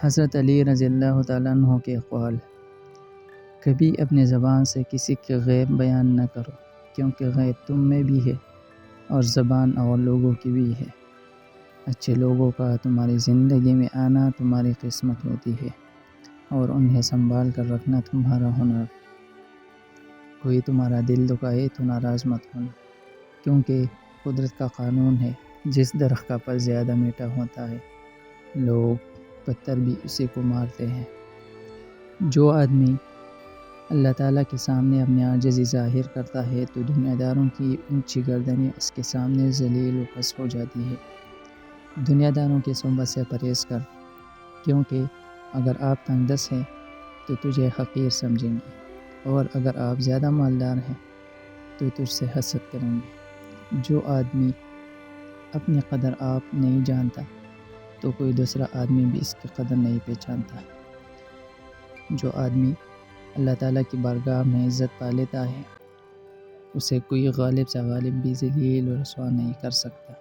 حضرت علی رضی اللہ تعالیٰ عنہ کے اقوال: کبھی اپنے زبان سے کسی کے غیب بیان نہ کرو، کیونکہ غیب تم میں بھی ہے اور زبان اور لوگوں کی بھی ہے۔ اچھے لوگوں کا تمہاری زندگی میں آنا تمہاری قسمت ہوتی ہے اور انہیں سنبھال کر رکھنا تمہارا ہنر۔ کوئی تمہارا دل دکھائے تو ناراض مت ہونا، کیونکہ قدرت کا قانون ہے، جس درخت کا پھل زیادہ میٹھا ہوتا ہے، لوگ پتھر بھی اسی کو مارتے ہیں۔ جو آدمی اللہ تعالیٰ کے سامنے اپنی عاجزی ظاہر کرتا ہے تو دنیا داروں کی اونچی گردنیں اس کے سامنے ذلیل و پست ہو جاتی ہے۔ دنیا داروں کی صحبت سے پرہیز کر، کیونکہ اگر آپ تنگ دست ہیں تو تجھے حقیر سمجھیں گے، اور اگر آپ زیادہ مالدار ہیں تو تجھ سے حسد کریں گے۔ جو آدمی اپنی قدر آپ نہیں جانتا تو کوئی دوسرا آدمی بھی اس کی قدر نہیں پہچانتا۔ جو آدمی اللہ تعالیٰ کی بارگاہ میں عزت پا لیتا ہے، اسے کوئی غالب سے غالب بھی ذلیل و رسوا نہیں کر سکتا۔